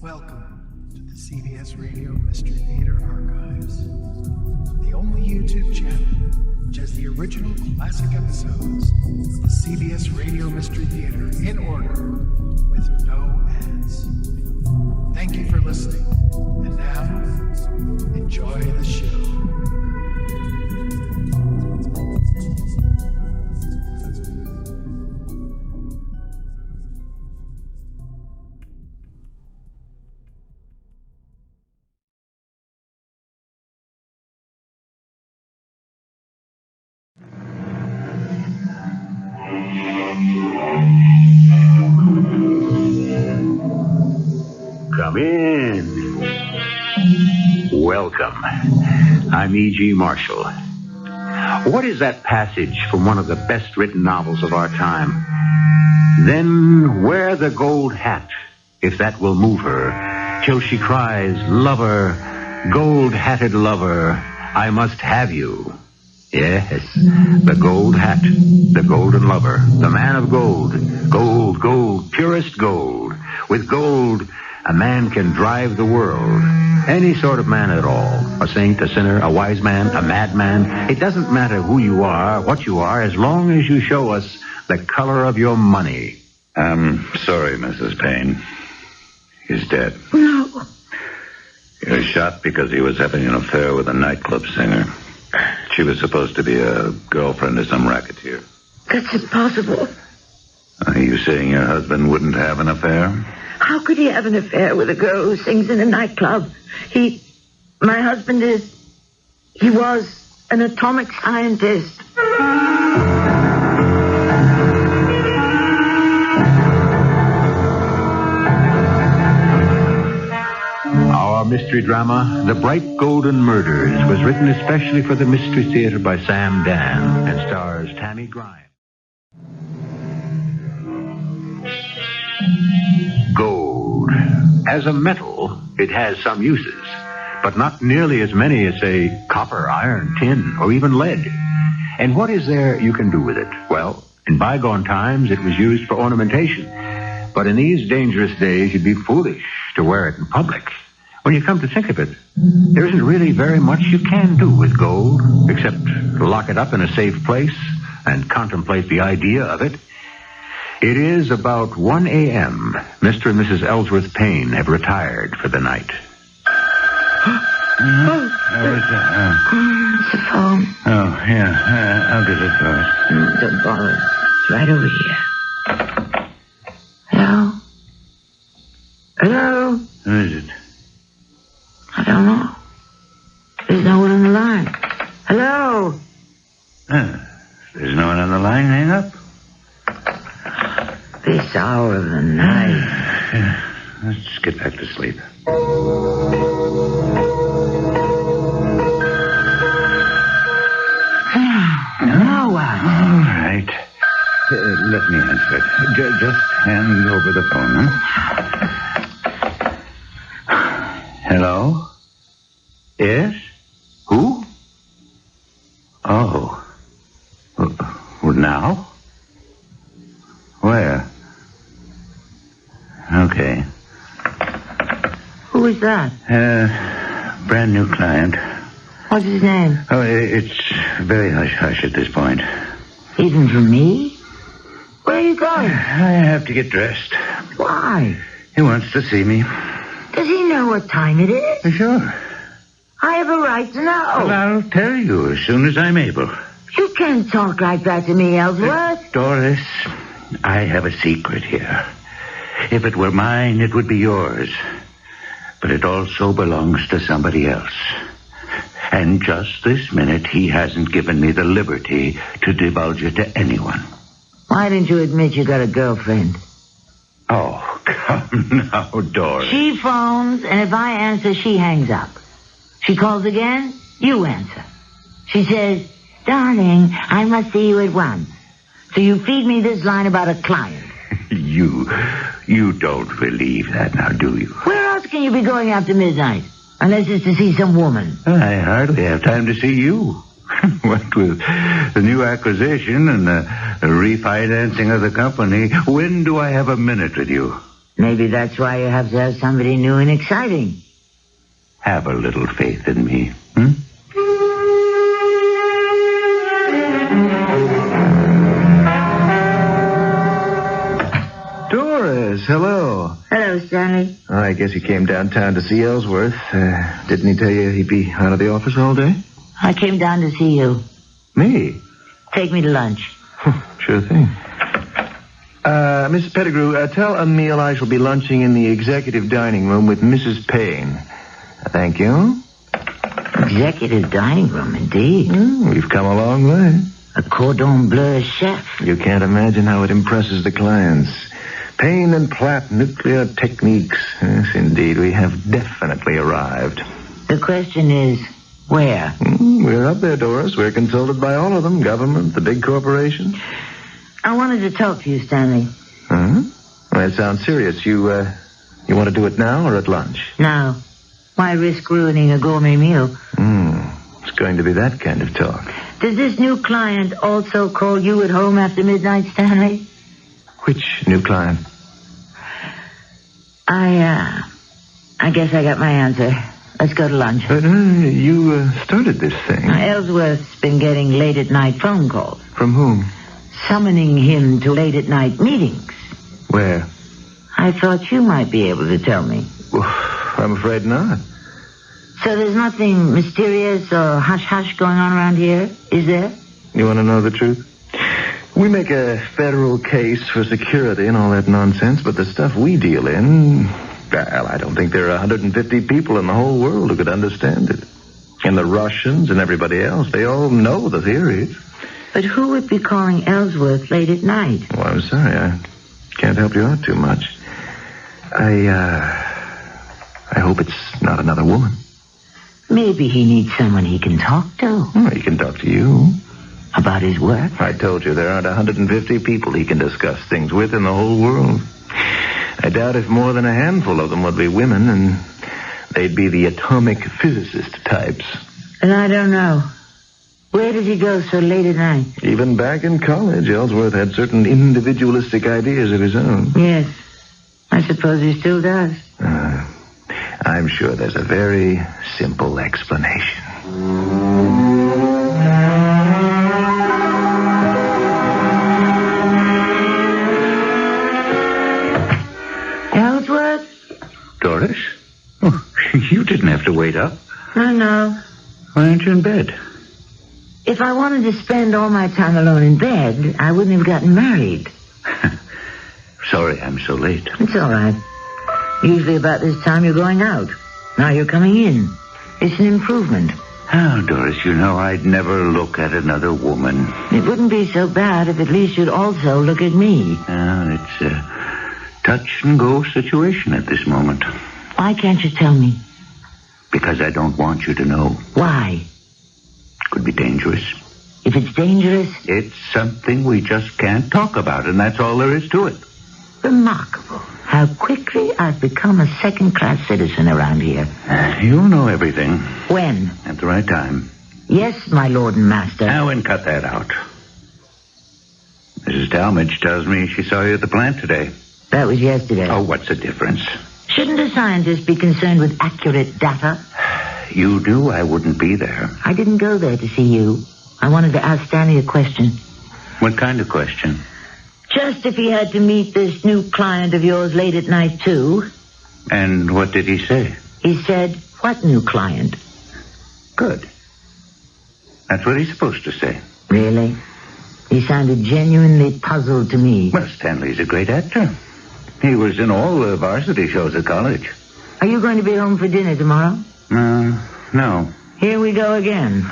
Welcome to the CBS Radio Mystery Theater Archives, the only YouTube channel which has the original classic episodes of the CBS Radio Mystery Theater in order with no ads. Thank you for listening, and now, enjoy the show. Come in. Welcome. I'm E.G. Marshall. What is that passage from one of the best written novels of our time? Then wear the gold hat, if that will move her, till she cries, lover, gold-hatted lover, I must have you. Yes, the gold hat, the golden lover, the man of gold. Gold, gold, purest gold. With gold, a man can drive the world. Any sort of man at all. A saint, a sinner, a wise man, a madman. It doesn't matter who you are, what you are, as long as you show us the color of your money. I'm sorry, Mrs. Payne. He's dead. No. He was shot because he was having an affair with a nightclub singer. She was supposed to be a girlfriend of some racketeer. That's impossible. Are you saying your husband wouldn't have an affair? How could he have an affair with a girl who sings in a nightclub? My husband he was an atomic scientist. Our mystery drama, The Bright Golden Murders, was written especially for the Mystery Theater by Sam Dann and stars Tami Grimes. Gold. As a metal, it has some uses, but not nearly as many as, say, copper, iron, tin, or even lead. And what is there you can do with it? Well, in bygone times, it was used for ornamentation. But in these dangerous days, you'd be foolish to wear it in public. When you come to think of it, there isn't really very much you can do with gold, except lock it up in a safe place and contemplate the idea of it. It is about 1 a.m. Mr. and Mrs. Ellsworth Payne have retired for the night. It's the phone. Oh, yeah. I'll get it first. Don't bother. It's right over here. Hello? Hello? Who is it? I don't know. There's no one on the line. Hello? There's no one on the line. Hang up. This hour of the night. Yeah. Let's get back to sleep. No one. All right. Let me answer it. Just hand over the phone, huh? Hello? Yes? Who? Oh. Now? Where? Okay. Who is that? Brand new client. What's his name? Oh, it's very hush-hush at this point. Even for me? Where are you going? I have to get dressed. Why? He wants to see me. Does he know what time it is? Sure. I have a right to know. Well, I'll tell you as soon as I'm able. You can't talk like that to me, Ellsworth. Doris, I have a secret here. If it were mine, it would be yours. But it also belongs to somebody else. And just this minute, he hasn't given me the liberty to divulge it to anyone. Why didn't you admit you got a girlfriend? Oh, come now, Doris. She phones, and if I answer, she hangs up. She calls again, you answer. She says, darling, I must see you at once. So you feed me this line about a client. You don't believe that now, do you? Where else can you be going after midnight? Unless it's to see some woman. I hardly have time to see you. What with the new acquisition and the refinancing of the company, when do I have a minute with you? Maybe that's why you have to have somebody new and exciting. Have a little faith in me, hmm? Doris, hello. Hello, Stanley. I guess he came downtown to see Ellsworth. Didn't he tell you he'd be out of the office all day? I came down to see you. Me? Take me to lunch. Sure thing. Mrs. Pettigrew, tell Emile I shall be lunching in the executive dining room with Mrs. Payne. Thank you. Executive dining room, indeed. We've come a long way. A cordon bleu chef. You can't imagine how it impresses the clients. Payne and Platt nuclear techniques. Yes, indeed, we have definitely arrived. The question is, where? We're up there, Doris. We're consulted by all of them. Government, the big corporations. I wanted to talk to you, Stanley. Huh? Well, that sounds serious. You want to do it now or at lunch? Now. Why risk ruining a gourmet meal? It's going to be that kind of talk. Does this new client also call you at home after midnight, Stanley? Which new client? I guess I got my answer. Let's go to lunch. You started this thing. Ellsworth's been getting late-at-night phone calls. From whom? Summoning him to late-at-night meetings. Where? I thought you might be able to tell me. Well, I'm afraid not. So there's nothing mysterious or hush-hush going on around here, is there? You want to know the truth? We make a federal case for security and all that nonsense, but the stuff we deal in, well, I don't think there are 150 people in the whole world who could understand it. And the Russians and everybody else, they all know the theories. But who would be calling Ellsworth late at night? Well, I'm sorry. I can't help you out too much. I hope it's not another woman. Maybe he needs someone he can talk to. Well, he can talk to you. About his work? I told you there aren't 150 people he can discuss things with in the whole world. I doubt if more than a handful of them would be women, and they'd be the atomic physicist types. And I don't know. Where does he go so late at night? Even back in college, Ellsworth had certain individualistic ideas of his own. Yes. I suppose he still does. I'm sure there's a very simple explanation. Ellsworth? Doris? Oh, you didn't have to wait up. No. Why aren't you in bed? If I wanted to spend all my time alone in bed, I wouldn't have gotten married. Sorry I'm so late. It's all right. Usually about this time you're going out. Now you're coming in. It's an improvement. Oh, Doris, you know I'd never look at another woman. It wouldn't be so bad if at least you'd also look at me. It's a touch-and-go situation at this moment. Why can't you tell me? Because I don't want you to know. Why? Could be dangerous. If it's dangerous? It's something we just can't talk about, and that's all there is to it. Remarkable. How quickly I've become a second-class citizen around here. You'll know everything. When? At the right time. Yes, my lord and master. Owen, cut that out. Mrs. Talmadge tells me she saw you at the plant today. That was yesterday. Oh, what's the difference? Shouldn't a scientist be concerned with accurate data? You knew I wouldn't be there. I didn't go there to see you. I wanted to ask Stanley a question. What kind of question? Just if he had to meet this new client of yours late at night, too. And what did he say? He said, what new client? Good. That's what he's supposed to say. Really? He sounded genuinely puzzled to me. Well, Stanley's a great actor. He was in all the varsity shows at college. Are you going to be home for dinner tomorrow? No. Here we go again.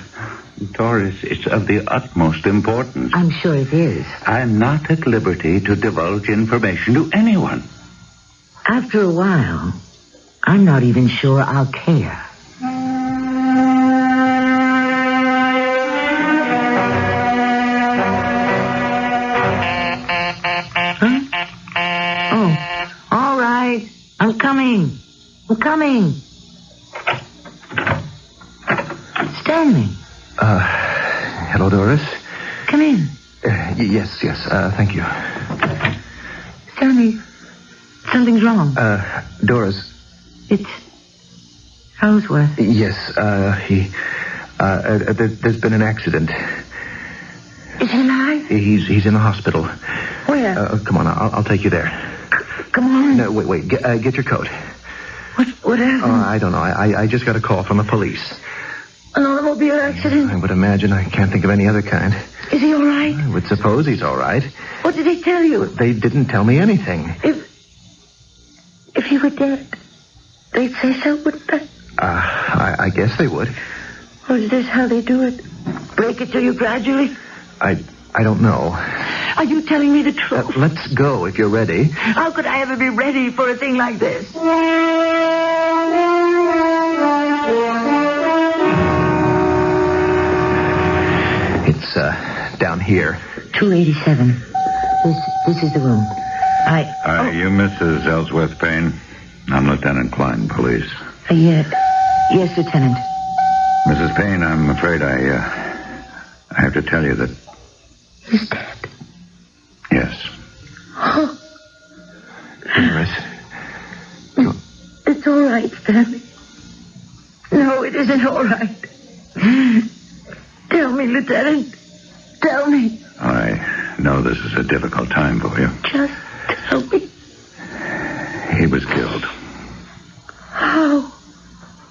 Doris, it's of the utmost importance. I'm sure it is. I'm not at liberty to divulge information to anyone. After a while, I'm not even sure I'll care. Huh? Oh, all right. I'm coming. Stanley. Hello, Doris. Come in. Yes, thank you. Stanley, Something's wrong. Doris. It's Ellsworth. Yes, there's been an accident. Is he alive? He's in the hospital. Where? Come on, I'll take you there. Come on. No, wait. Get your coat. What happened? Oh, I don't know. I just got a call from the police. An automobile accident? I would imagine. I can't think of any other kind. Is he all right? I would suppose he's all right. What did they tell you? They didn't tell me anything. If he were dead, they'd say so, wouldn't they? I guess they would. Or is this how they do it? Break it to you gradually? I don't know. Are you telling me the truth? Let's go if you're ready. How could I ever be ready for a thing like this? It's, down here. 287. This is the room. You Mrs. Ellsworth Payne? I'm Lieutenant Klein, police. Yes, Lieutenant. Mrs. Payne, I'm afraid I have to tell you that... He's dead. Yes. Oh. Doris. It's all right, Stanley. No, it isn't all right. Tell me, Lieutenant. Tell me. I know this is a difficult time for you. Just tell me. He was killed. How?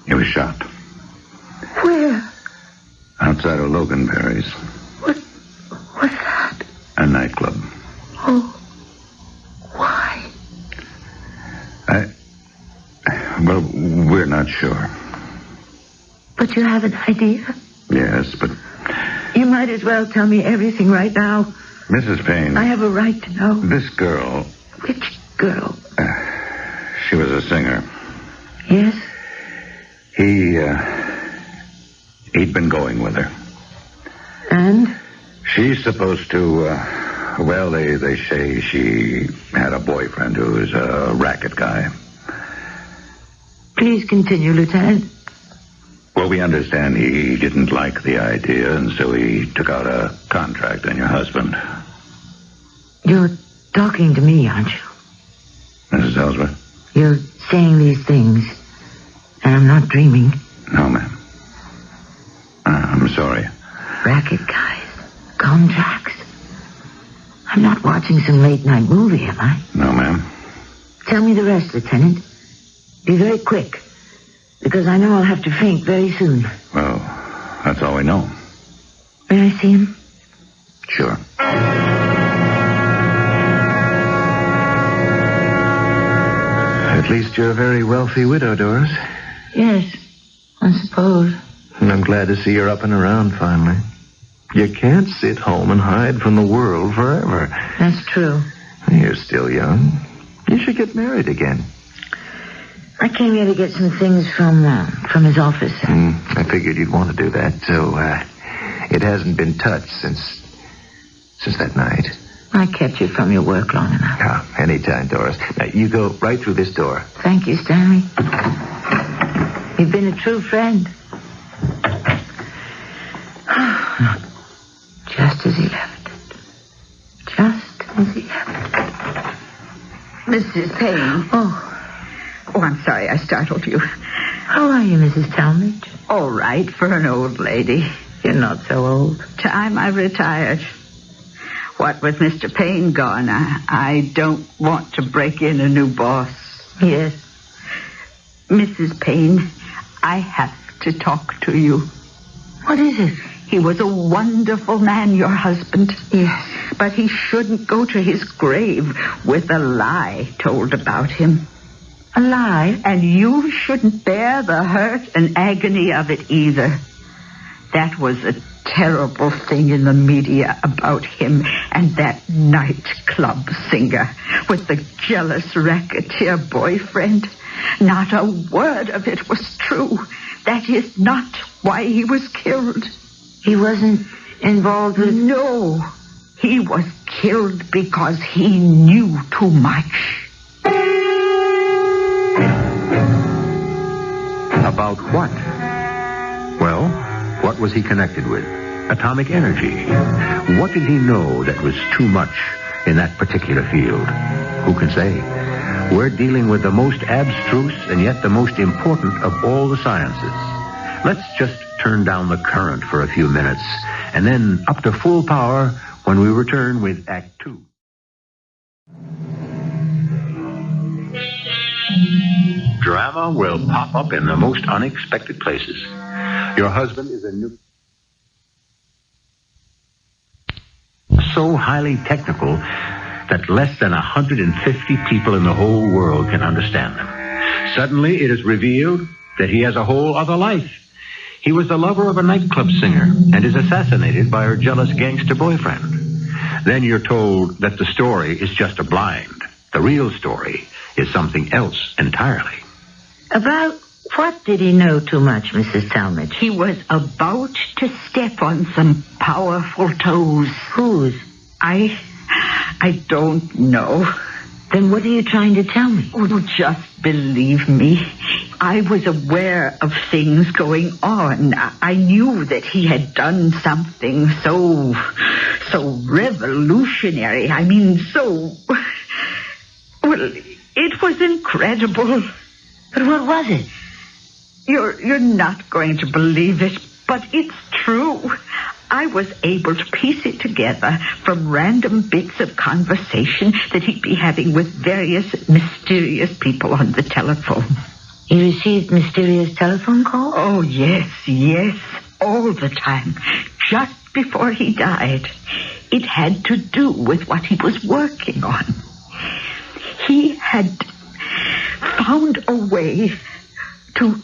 He was shot. Where? Outside of Loganberry's. What's that? A nightclub. Oh. Why? Well, we're not sure. But you have an idea? Yes, but... You might as well tell me everything right now. Mrs. Payne... I have a right to know. This girl... Which girl? She was a singer. Yes? He'd been going with her. And? She's supposed to, well, they say she had a boyfriend who's a racket guy. Please continue, Lieutenant. Well, we understand he didn't like the idea, and so he took out a contract on your husband. You're talking to me, aren't you? Mrs. Ellsworth? You're saying these things, and I'm not dreaming. No, ma'am. I'm sorry. Racket guys. Contracts. I'm not watching some late-night movie, am I? No, ma'am. Tell me the rest, Lieutenant. Be very quick, because I know I'll have to faint very soon. Well, that's all we know. May I see him? Sure. At least you're a very wealthy widow, Doris. Yes, I suppose. And I'm glad to see you're up and around finally. You can't sit home and hide from the world forever. That's true. You're still young. You should get married again. I came here to get some things from his office. I figured you'd want to do that, so it hasn't been touched since that night. I kept you from your work long enough. Anytime, Doris. Now, you go right through this door. Thank you, Stanley. You've been a true friend. Just as he left it. Just as he left it. Mrs. Payne. Oh, I'm sorry I startled you. how are you, Mrs. Talmadge? All right for an old lady. You're not so old. Time I retired. What with Mr. Payne gone, I don't want to break in a new boss. Yes. Mrs. Payne, I have to talk to you. What is it? He was a wonderful man, your husband. Yes. But he shouldn't go to his grave with a lie told about him. A lie? And you shouldn't bear the hurt and agony of it either. That was a terrible thing in the media about him and that nightclub singer with the jealous racketeer boyfriend. Not a word of it was true. That is not why he was killed. He wasn't involved with... No. He was killed because he knew too much. About what? Well, what was he connected with? Atomic energy. What did he know that was too much in that particular field? Who can say? We're dealing with the most abstruse and yet the most important of all the sciences. Let's just turn down the current for a few minutes, and then up to full power when we return with Act 2. Drama will pop up in the most unexpected places. Your husband is a new... so highly technical that less than 150 people in the whole world can understand them. Suddenly, it is revealed that he has a whole other life. He was the lover of a nightclub singer and is assassinated by her jealous gangster boyfriend. Then you're told that the story is just a blind. The real story is something else entirely. About what did he know too much, Mrs. Talmadge? He was about to step on some powerful toes. Whose? I don't know. Then what are you trying to tell me? Oh, just believe me. I was aware of things going on. I knew that he had done something so revolutionary. I mean, well, it was incredible. But what was it? You're not going to believe it, but it's true. I was able to piece it together from random bits of conversation that he'd be having with various mysterious people on the telephone. He received mysterious telephone calls? Oh, yes, all the time, just before he died. It had to do with what he was working on. He had found a way to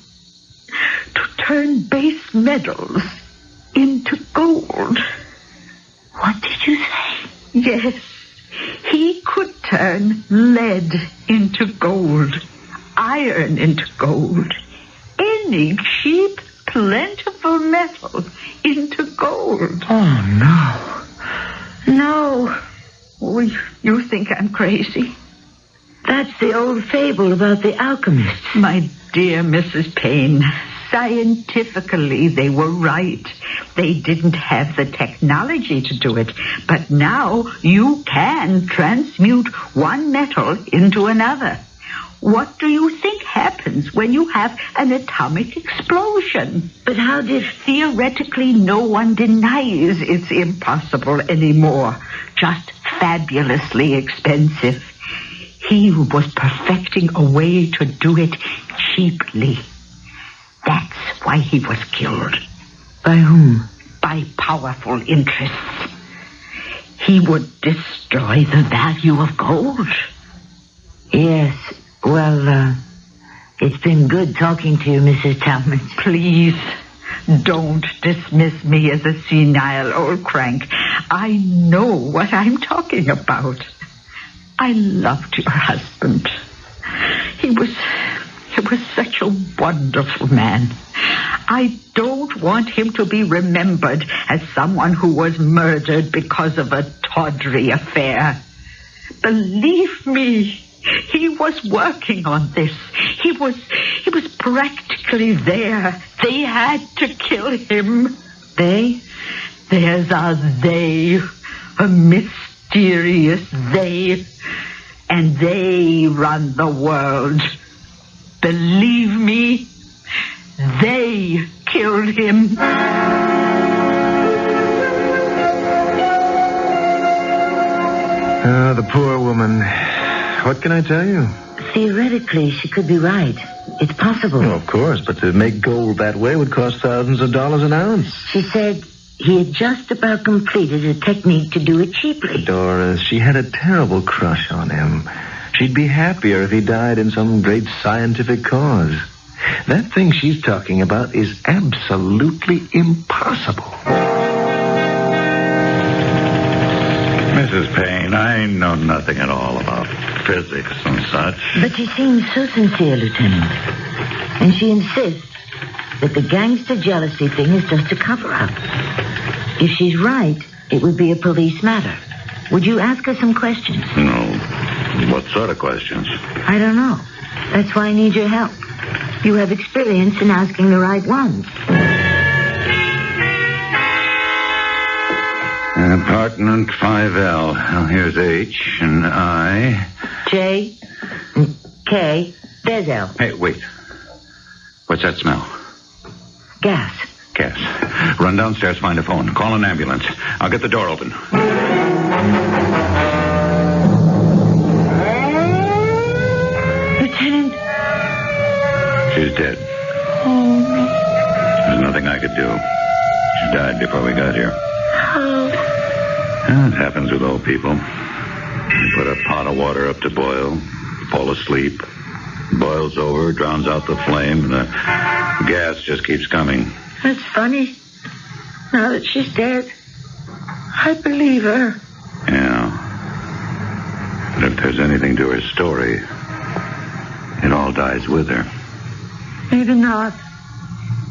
turn base metals into gold. What did you say? Yes, he could turn lead into gold, iron into gold, any cheap, plentiful metal into gold. Oh, no. No. Oh, you think I'm crazy? That's the old fable about the alchemists. My dear Mrs. Payne, scientifically they were right. They didn't have the technology to do it. But now you can transmute one metal into another. What do you think happens when you have an atomic explosion? But how did... Theoretically, no one denies it's impossible anymore. Just fabulously expensive. He was perfecting a way to do it cheaply. That's why he was killed. By whom? By powerful interests. He would destroy the value of gold. Yes, well, it's been good talking to you, Mrs. Talmadge. Please, don't dismiss me as a senile old crank. I know what I'm talking about. I loved your husband. He was such a wonderful man. I don't want him to be remembered as someone who was murdered because of a tawdry affair. Believe me, he was working on this. He was practically there. They had to kill him. They? There's a they, a mysterious they, and they run the world. Believe me, they killed him. The poor woman. What can I tell you? Theoretically, she could be right. It's possible. Well, of course, but to make gold that way would cost thousands of dollars an ounce. She said he had just about completed a technique to do it cheaply. Doris, she had a terrible crush on him. She'd be happier if he died in some great scientific cause. That thing she's talking about is absolutely impossible. Mrs. Payne, I know nothing at all about physics and such. But she seems so sincere, Lieutenant. And she insists that the gangster jealousy thing is just a cover-up. If she's right, it would be a police matter. Would you ask her some questions? No. What sort of questions? I don't know. That's why I need your help. You have experience in asking the right ones. Apartment 5L. Well, here's H and I. J. K, there's L. Hey, wait. What's that smell? Gas. Gas. Run downstairs, find a phone. Call an ambulance. I'll get the door open. Lieutenant. She's dead. Oh. There's nothing I could do. She died before we got here. Oh. It happens with old people. You put a pot of water up to boil, fall asleep, boils over, drowns out the flame, and the gas just keeps coming. That's funny. Now that she's dead, I believe her. Yeah. But if there's anything to her story, it all dies with her. Maybe not.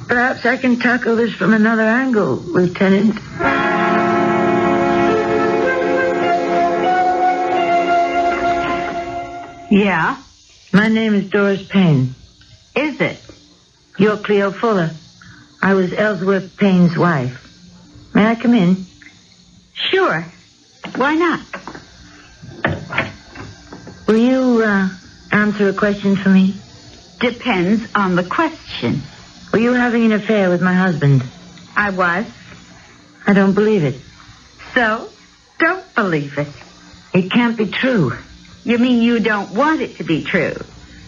Perhaps I can tackle this from another angle, Lieutenant. Yeah? My name is Doris Payne. Is it? You're Cleo Fuller. I was Ellsworth Payne's wife. May I come in? Sure. Why not? Will you answer a question for me? Depends on the question. Were you having an affair with my husband? I was. I don't believe it. So? Don't believe it. It can't be true. You mean you don't want it to be true?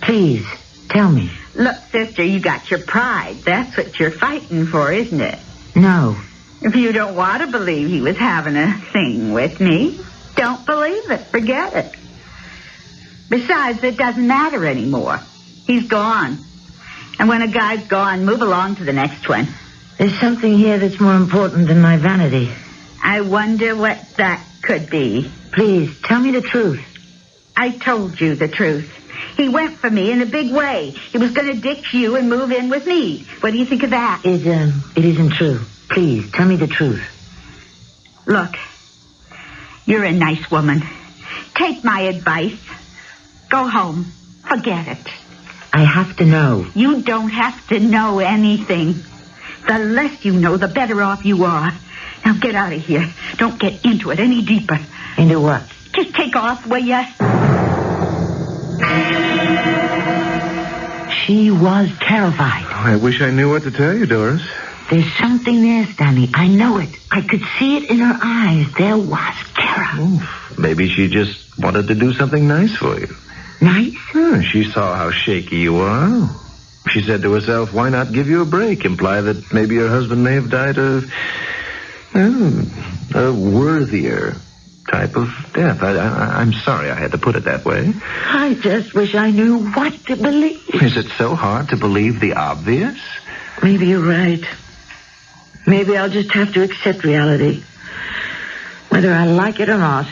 Please, tell me. Look, sister, you got your pride. That's what you're fighting for, isn't it? No. If you don't want to believe he was having a thing with me, don't believe it. Forget it. Besides, it doesn't matter anymore. He's gone. And when a guy's gone, move along to the next one. There's something here that's more important than my vanity. I wonder what that could be. Please, tell me the truth. I told you the truth. He went for me in a big way. He was going to ditch you and move in with me. What do you think of that? It isn't true. Please, tell me the truth. Look, you're a nice woman. Take my advice. Go home. Forget it. I have to know. You don't have to know anything. The less you know, the better off you are. Now get out of here. Don't get into it any deeper. Into what? Just take off, will ya? She was terrified. I wish I knew what to tell you, Doris. There's something there, Stanley. I know it. I could see it in her eyes. There was terror. Maybe she just wanted to do something nice for you. Nice? She saw how shaky you are. She said to herself, why not give you a break? Imply that maybe your husband may have died of a worthier type of death. I'm sorry I had to put it that way. I just wish I knew what to believe. Is it so hard to believe the obvious? Maybe you're right. Maybe I'll just have to accept reality, whether I like it or not.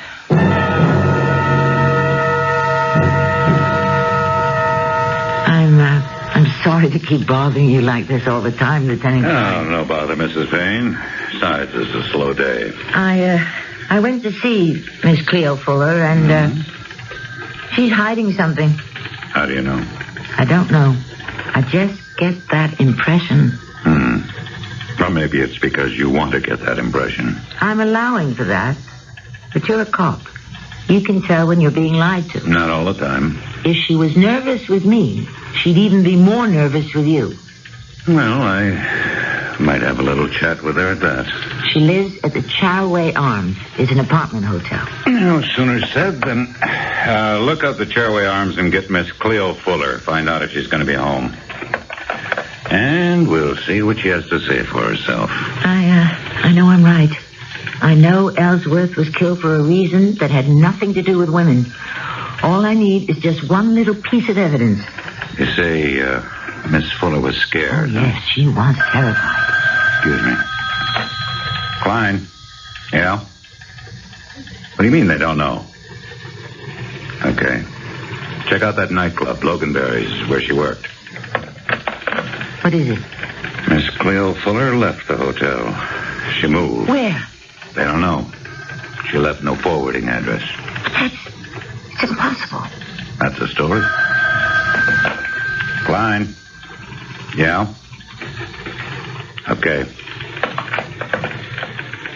I'm sorry to keep bothering you like this all the time, Lieutenant. Oh, no bother, Mrs. Payne. Besides, it's a slow day. I went to see Miss Cleo Fuller, and she's hiding something. How do you know? I don't know. I just get that impression. Or maybe it's because you want to get that impression. I'm allowing for that. But you're a cop. You can tell when you're being lied to. Not all the time. If she was nervous with me, she'd even be more nervous with you. Well, I might have a little chat with her at that. She lives at the Charway Arms. It's an apartment hotel. No sooner said than... look up the Charway Arms and get Miss Cleo Fuller. Find out if she's going to be home. And we'll see what she has to say for herself. I know I'm right. I know Ellsworth was killed for a reason that had nothing to do with women. All I need is just one little piece of evidence. You say Miss Fuller was scared. Oh, yes, she was terrified. Excuse me. Klein? Yeah? What do you mean they don't know? Okay. Check out that nightclub, Loganberry's, where she worked. What is it? Miss Cleo Fuller left the hotel. She moved. Where? They don't know. She left no forwarding address. It's impossible. That's the story. Klein? Yeah? Okay.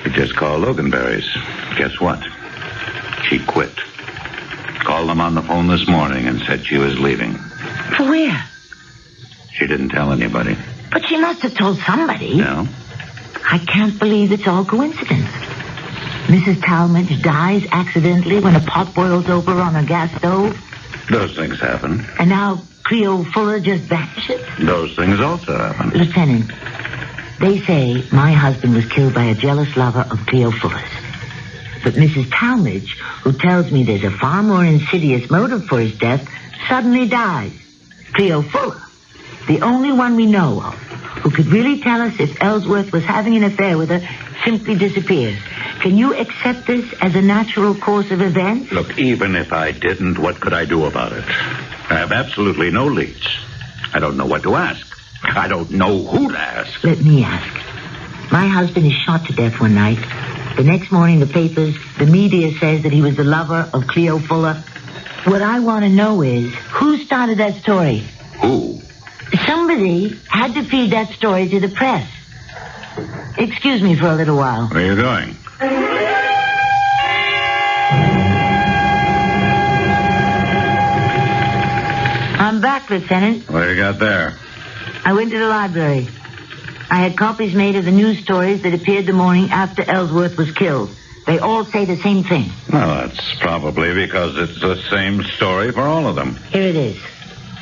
We just called Loganberry's. Guess what? She quit. Call called them on the phone this morning and said she was leaving. For where? She didn't tell anybody. But she must have told somebody. No? I can't believe it's all coincidence. Mrs. Talmadge dies accidentally when a pot boils over on a gas stove. Those things happen. And now Cleo Fuller just vanishes. Those things also happen. Lieutenant, they say my husband was killed by a jealous lover of Cleo Fuller's. But Mrs. Talmadge, who tells me there's a far more insidious motive for his death, suddenly dies. Cleo Fuller, the only one we know of who could really tell us if Ellsworth was having an affair with her, simply disappears. Can you accept this as a natural course of events? Look, even if I didn't, what could I do about it? I have absolutely no leads. I don't know what to ask. I don't know who to ask. Let me ask. My husband is shot to death one night. The next morning, the papers, the media says that he was the lover of Cleo Fuller. What I want to know is, who started that story? Who? Somebody had to feed that story to the press. Excuse me for a little while. Where are you going? I'm back, Lieutenant. What do you got there? I went to the library. I had copies made of the news stories that appeared the morning after Ellsworth was killed. They all say the same thing. Well, that's probably because it's the same story for all of them. Here it is.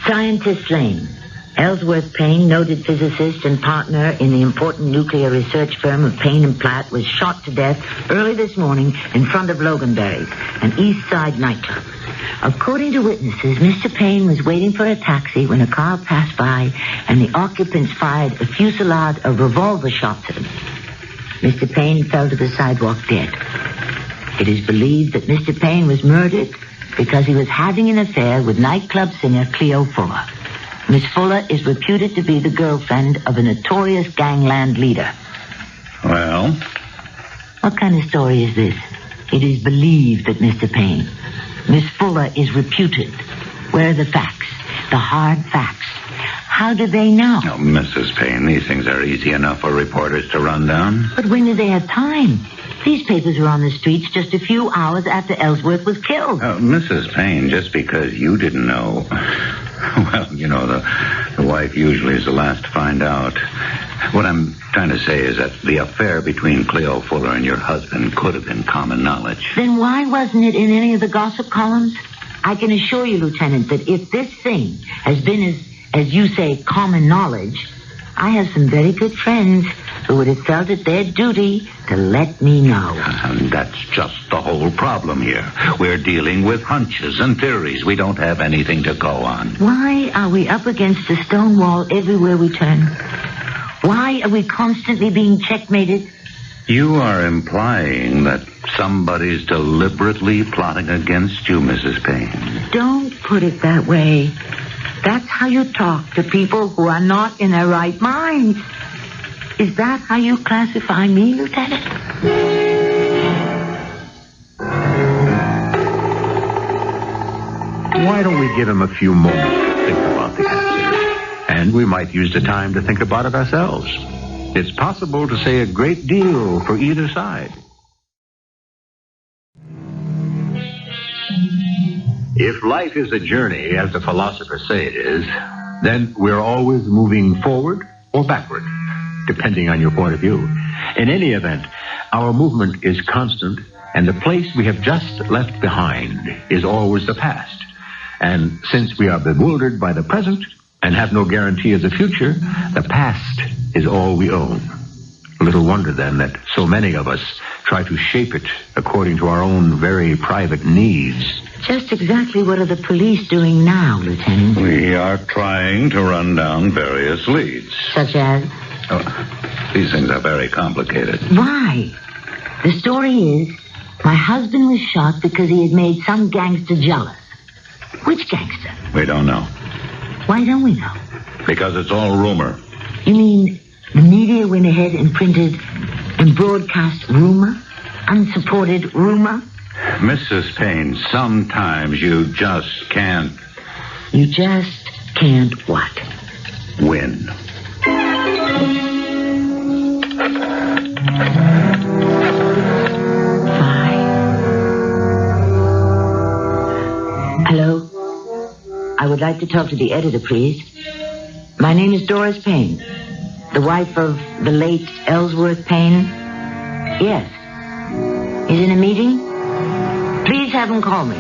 Scientist Lane. Ellsworth Payne, noted physicist and partner in the important nuclear research firm of Payne and Platt, was shot to death early this morning in front of Loganberry's, an East Side nightclub. According to witnesses, Mr. Payne was waiting for a taxi when a car passed by and the occupants fired a fusillade of revolver shots at him. Mr. Payne fell to the sidewalk dead. It is believed that Mr. Payne was murdered because he was having an affair with nightclub singer Cleo Fuller. Miss Fuller is reputed to be the girlfriend of a notorious gangland leader. Well? What kind of story is this? It is believed that Mr. Payne. Miss Fuller is reputed. Where are the facts? The hard facts. How do they know? Oh, Mrs. Payne, these things are easy enough for reporters to run down. But when do they have time? These papers were on the streets just a few hours after Ellsworth was killed. Mrs. Payne, just because you didn't know... Well, you know, the wife usually is the last to find out. What I'm trying to say is that the affair between Cleo Fuller and your husband could have been common knowledge. Then why wasn't it in any of the gossip columns? I can assure you, Lieutenant, that if this thing has been, as you say, common knowledge, I have some very good friends who would have felt it their duty to let me know. And that's just the whole problem here. We're dealing with hunches and theories. We don't have anything to go on. Why are we up against a stone wall everywhere we turn? Why are we constantly being checkmated? You are implying that somebody's deliberately plotting against you, Mrs. Payne. Don't put it that way. That's how you talk to people who are not in their right minds. Is that how you classify me, Lieutenant? Why don't we give him a few moments to think about the answer? And we might use the time to think about it ourselves. It's possible to say a great deal for either side. If life is a journey, as the philosophers say it is, then we're always moving forward or backward, depending on your point of view. In any event, our movement is constant, and the place we have just left behind is always the past. And since we are bewildered by the present and have no guarantee of the future, the past is all we own. Little wonder, then, that so many of us try to shape it according to our own very private needs. Just exactly what are the police doing now, Lieutenant? We are trying to run down various leads. Such as? These things are very complicated. Why? The story is, my husband was shot because he had made some gangster jealous. Which gangster? We don't know. Why don't we know? Because it's all rumor. You mean the media went ahead and printed and broadcast rumor? Unsupported rumor? Mrs. Payne, sometimes you just can't... You just can't what? Win. Hello? I would like to talk to the editor, please. My name is Doris Payne, the wife of the late Ellsworth Payne. Yes. He's in a meeting? Please have him call me.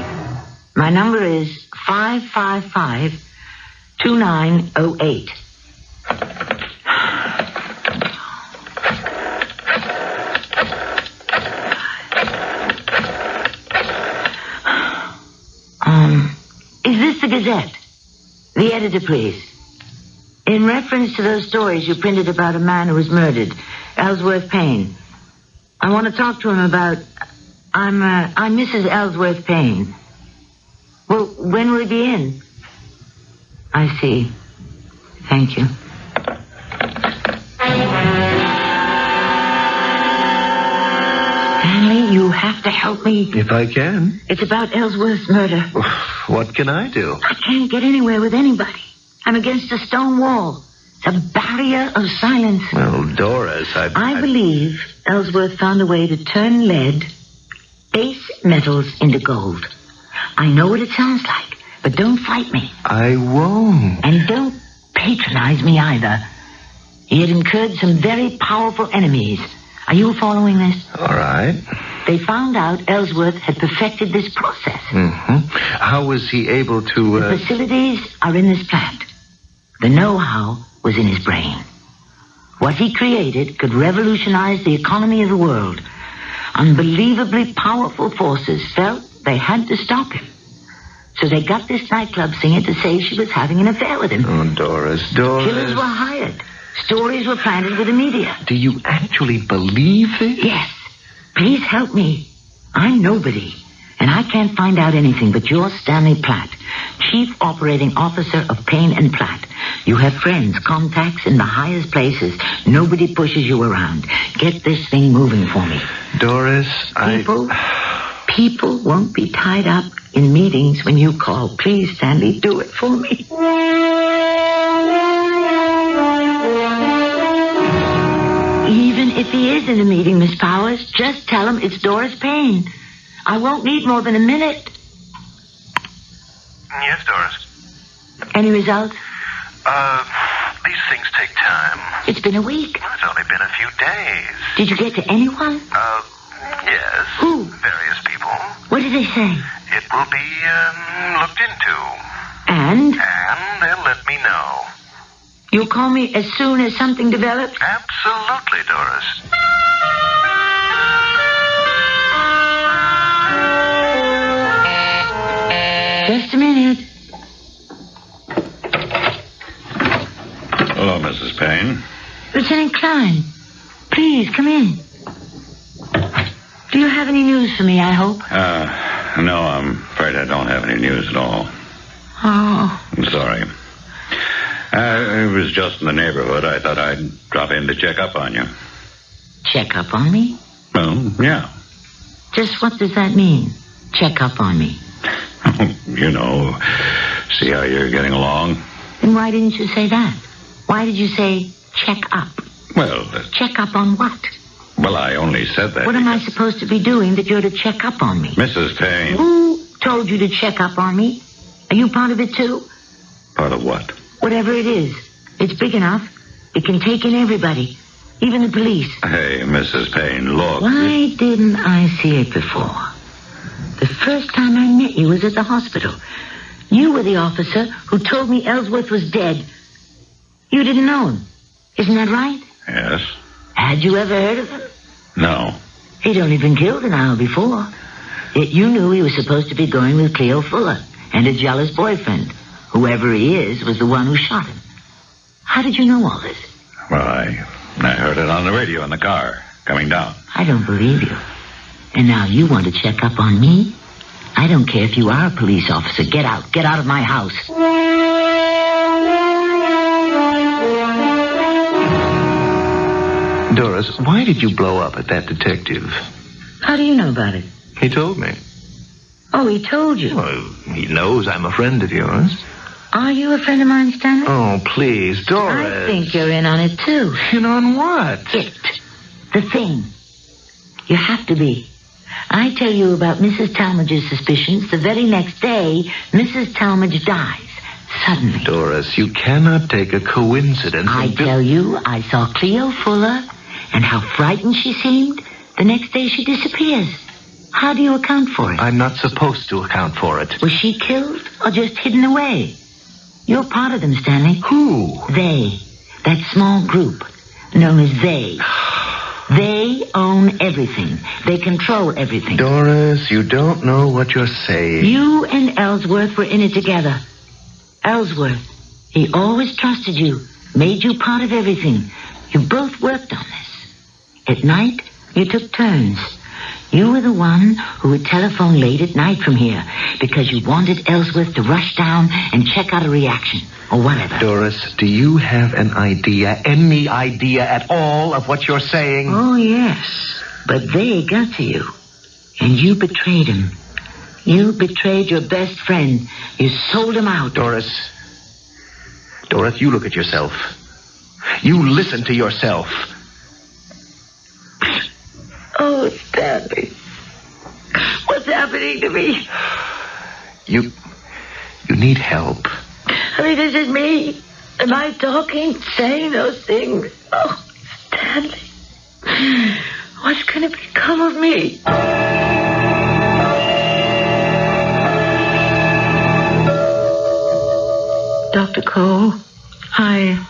My number is 555-2908. Is this the Gazette? The editor, please. In reference to those stories you printed about a man who was murdered, Ellsworth Payne. I want to talk to him about... I'm Mrs. Ellsworth Payne. Well, when will he be in? I see. Thank you. Stanley, you have to help me. If I can. It's about Ellsworth's murder. What can I do? I can't get anywhere with anybody. I'm against a stone wall. It's a barrier of silence. Well, Doris, I believe Ellsworth found a way to turn lead, base metals into gold. I know what it sounds like, but don't fight me. I won't. And don't patronize me either. He had incurred some very powerful enemies. Are you following this? All right. They found out Ellsworth had perfected this process. Mm-hmm. How was he able to... The facilities are in this plant. The know-how was in his brain. What he created could revolutionize the economy of the world. Unbelievably powerful forces felt they had to stop him. So they got this nightclub singer to say she was having an affair with him. Oh, Doris. Killers were hired. Stories were planted with the media. Do you actually believe this? Yes. Please help me. I'm nobody. And I can't find out anything but you're Stanley Platt, Chief Operating Officer of Payne and Platt. You have friends, contacts in the highest places. Nobody pushes you around. Get this thing moving for me. Doris, People won't be tied up in meetings when you call. Please, Stanley, do it for me. Even if he is in a meeting, Miss Powers, just tell him it's Doris Payne. I won't need more than a minute. Yes, Doris. Any results? These things take time. It's been a week. Well, it's only been a few days. Did you get to anyone? Yes. Who? Various people. What did they say? It will be, looked into. And? And they'll let me know. You'll call me as soon as something develops? Absolutely, Doris. Just a minute. Hello, Mrs. Payne. Lieutenant Klein, please come in. Do you have any news for me, I hope? No, I'm afraid I don't have any news at all. Oh. I'm sorry. I was just in the neighborhood. I thought I'd drop in to check up on you. Check up on me? Well, yeah. Just what does that mean, check up on me? You know, see how you're getting along? Then why didn't you say that? Why did you say check up? Well, Check up on what? well, I only said that. What am I supposed to be doing that you're to check up on me? Mrs. Payne. Who told you to check up on me? Are you part of it too? Part of what? Whatever it is. It's big enough. It can take in everybody. Even the police. Hey, Mrs. Payne, look. Why didn't I see it before? The first time I met you was at the hospital. You were the officer who told me Ellsworth was dead. You didn't know him. Isn't that right? Yes. Had you ever heard of him? No. He'd only been killed an hour before. Yet you knew he was supposed to be going with Cleo Fuller and a jealous boyfriend. Whoever he is was the one who shot him. How did you know all this? Well, I heard it on the radio in the car, coming down. I don't believe you. And now you want to check up on me? I don't care if you are a police officer. Get out. Get out of my house. Doris, why did you blow up at that detective? How do you know about it? He told me. Oh, he told you. Well, he knows I'm a friend of yours. Are you a friend of mine, Stanley? Oh, please, Doris. I think you're in on it, too. In on what? It. The thing. You have to be. I tell you about Mrs. Talmadge's suspicions. The very next day, Mrs. Talmadge dies. Suddenly. Doris, you cannot take a coincidence. I tell you, I saw Cleo Fuller, and how frightened she seemed. The next day she disappears. How do you account for it? I'm not supposed to account for it. Was she killed or just hidden away? You're part of them, Stanley. Who? They. That small group known as they. They own everything. They control everything. Doris, you don't know what you're saying. You and Ellsworth were in it together. Ellsworth, he always trusted you, made you part of everything. You both worked on this. At night, you took turns. You were the one who would telephone late at night from here because you wanted Ellsworth to rush down and check out a reaction or whatever. Doris, do you have an idea, any idea at all of what you're saying? Oh, yes. But they got to you. And you betrayed him. You betrayed your best friend. You sold him out. Doris, you look at yourself. You listen to yourself. Oh, Stanley. What's happening to me? You need help. I mean, is it me? Am I talking, saying those things? Oh, Stanley. What's going to become of me? Dr. Cole, I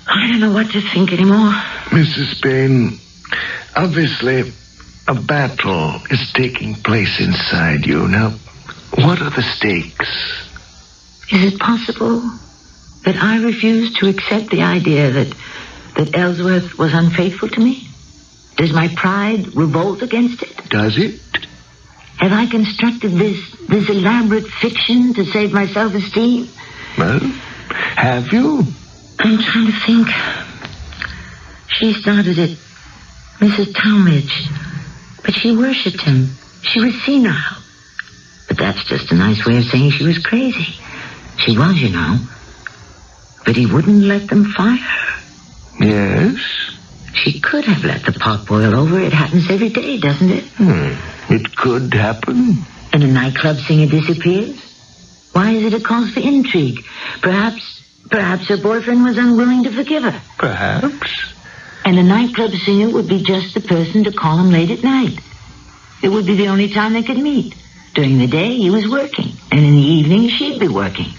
don't know what to think anymore. Mrs. Bain, obviously a battle is taking place inside you. Now, what are the stakes? Is it possible that I refuse to accept the idea that Ellsworth was unfaithful to me? Does my pride revolt against it? Does it? Have I constructed this elaborate fiction to save my self-esteem? Well, have you? I'm trying to think. She started it, Mrs. Talmadge. But she worshipped him. She was senile. But that's just a nice way of saying she was crazy. She was, you know. But he wouldn't let them fire her. Yes? She could have let the pot boil over. It happens every day, doesn't it? It could happen. And a nightclub singer disappears? Why is it a cause for intrigue? Perhaps her boyfriend was unwilling to forgive her. Perhaps. And a nightclub singer would be just the person to call him late at night. It would be the only time they could meet. During the day, he was working. And in the evening, she'd be working.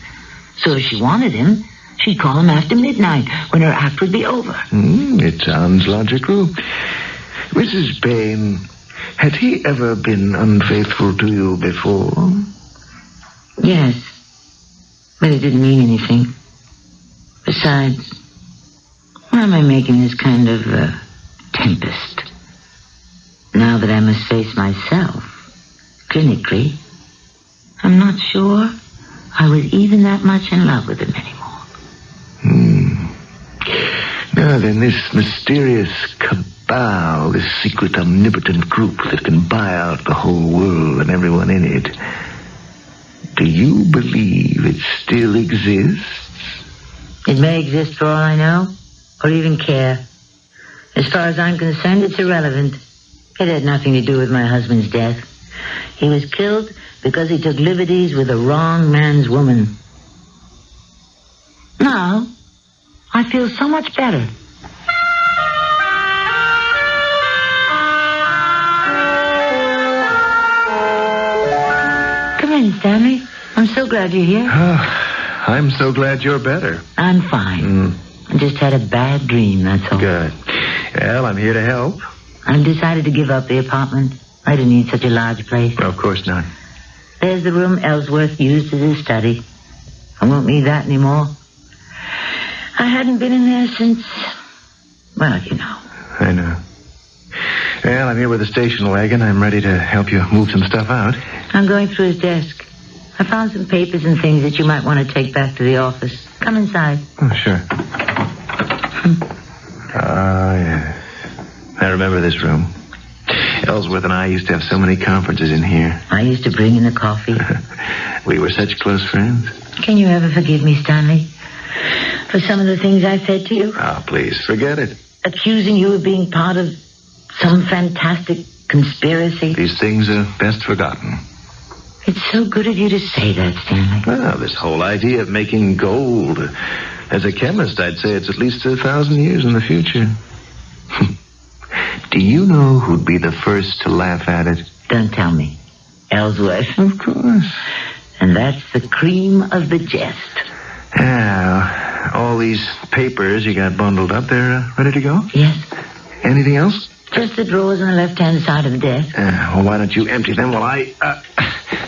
So if she wanted him, she'd call him after midnight, when her act would be over. It sounds logical. Mrs. Bain, had he ever been unfaithful to you before? Yes. But it didn't mean anything. Besides, why am I making this kind of tempest? Now that I must face myself, clinically, I'm not sure I was even that much in love with him anymore. Now then, this mysterious cabal, this secret omnipotent group that can buy out the whole world and everyone in it, do you believe it still exists? It may exist for all I know, or even care. As far as I'm concerned, it's irrelevant. It had nothing to do with my husband's death. He was killed because he took liberties with the wrong man's woman. Now, I feel so much better. Come in, Stanley. I'm so glad you're here. I'm so glad you're better. I'm fine. I just had a bad dream, that's all. Good. Well, I'm here to help. I've decided to give up the apartment. I didn't need such a large place. Of course not. There's the room Ellsworth used as his study. I won't need that anymore. I hadn't been in there since, well, you know. I know. Well, I'm here with the station wagon. I'm ready to help you move some stuff out. I'm going through his desk. I found some papers and things that you might want to take back to the office. Come inside. Oh, sure. Yes. I remember this room. Ellsworth and I used to have so many conferences in here. I used to bring in the coffee. We were such close friends. Can you ever forgive me, Stanley? For some of the things I said to you? Oh, please, forget it. Accusing you of being part of some fantastic conspiracy. These things are best forgotten. It's so good of you to say that, Stanley. Well, this whole idea of making gold. As a chemist, I'd say it's at least 1,000 years in the future. Do you know who'd be the first to laugh at it? Don't tell me. Ellsworth. Of course. And that's the cream of the jest. Now, all these papers you got bundled up, they're ready to go? Yes. Anything else? Just the drawers on the left-hand side of the desk. Well, why don't you empty them while I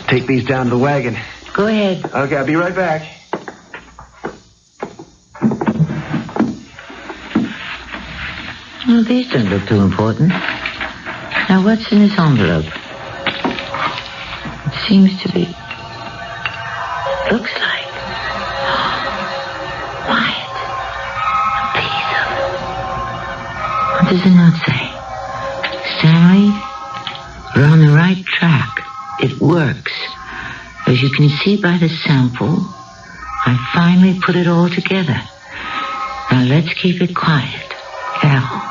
take these down to the wagon? Go ahead. Okay, I'll be right back. Well, these don't look too important. Now, what's in this envelope? It seems to be... Looks like... Wyatt. A piece of... What does the note say? Stanley, we're on the right track. It works. As you can see by the sample, I finally put it all together. Now, let's keep it quiet. Careful.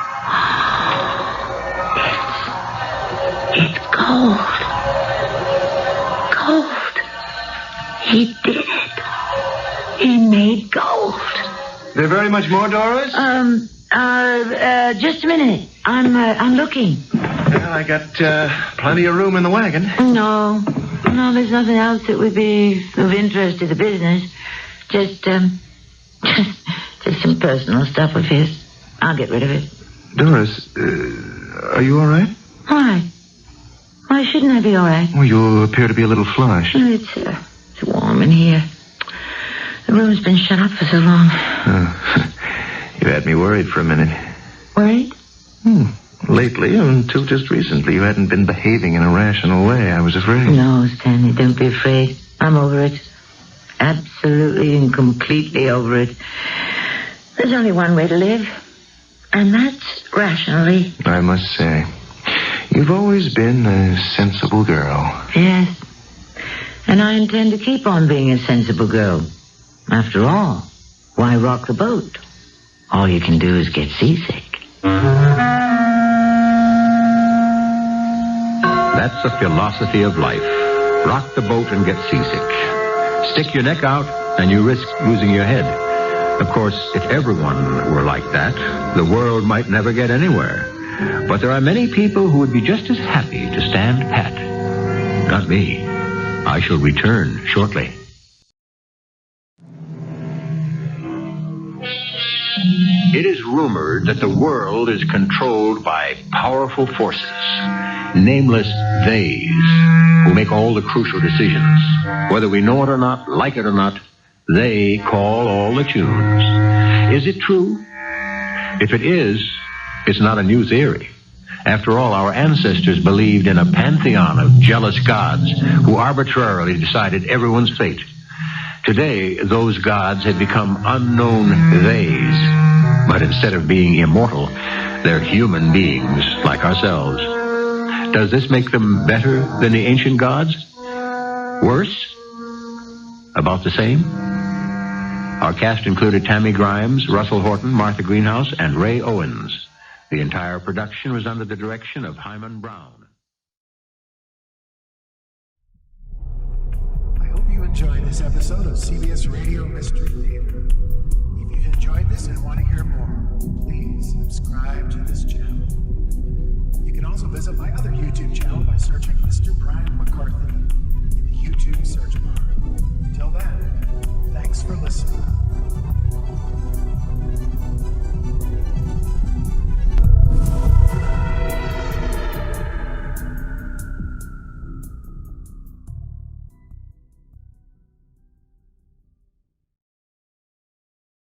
It's gold. Gold. He did it. He made gold. There very much more, Doris? Just a minute. I'm looking. Well, I got plenty of room in the wagon. No, there's nothing else that would be of interest to the business. Just some personal stuff of his. I'll get rid of it. Doris, are you all right? Why? Why shouldn't I be all right? Well, you appear to be a little flushed. It's warm in here. The room's been shut up for so long. You had me worried for a minute. Worried? Lately, until just recently, you hadn't been behaving in a rational way. I was afraid. No, Stanley, don't be afraid. I'm over it. Absolutely and completely over it. There's only one way to live, and that's rationally. I must say, you've always been a sensible girl. Yes. And I intend to keep on being a sensible girl. After all, why rock the boat? All you can do is get seasick. That's the philosophy of life. Rock the boat and get seasick. Stick your neck out and you risk losing your head. Of course, if everyone were like that, the world might never get anywhere. But there are many people who would be just as happy to stand pat. Not me. I shall return shortly. It is rumored that the world is controlled by powerful forces, nameless theys, who make all the crucial decisions. Whether we know it or not, like it or not, they call all the tunes. Is it true? If it is, it's not a new theory. After all, our ancestors believed in a pantheon of jealous gods who arbitrarily decided everyone's fate. Today, those gods have become unknown theys. But instead of being immortal, they're human beings like ourselves. Does this make them better than the ancient gods? Worse? About the same? Our cast included Tami Grimes, Russell Horton, Martha Greenhouse, and Ray Owens. The entire production was under the direction of Hyman Brown. I hope you enjoyed this episode of CBS Radio Mystery Theater. If you've enjoyed this and want to hear more, please subscribe to this channel. You can also visit my other YouTube channel by searching Mr. Brian McCarthy in the YouTube search bar.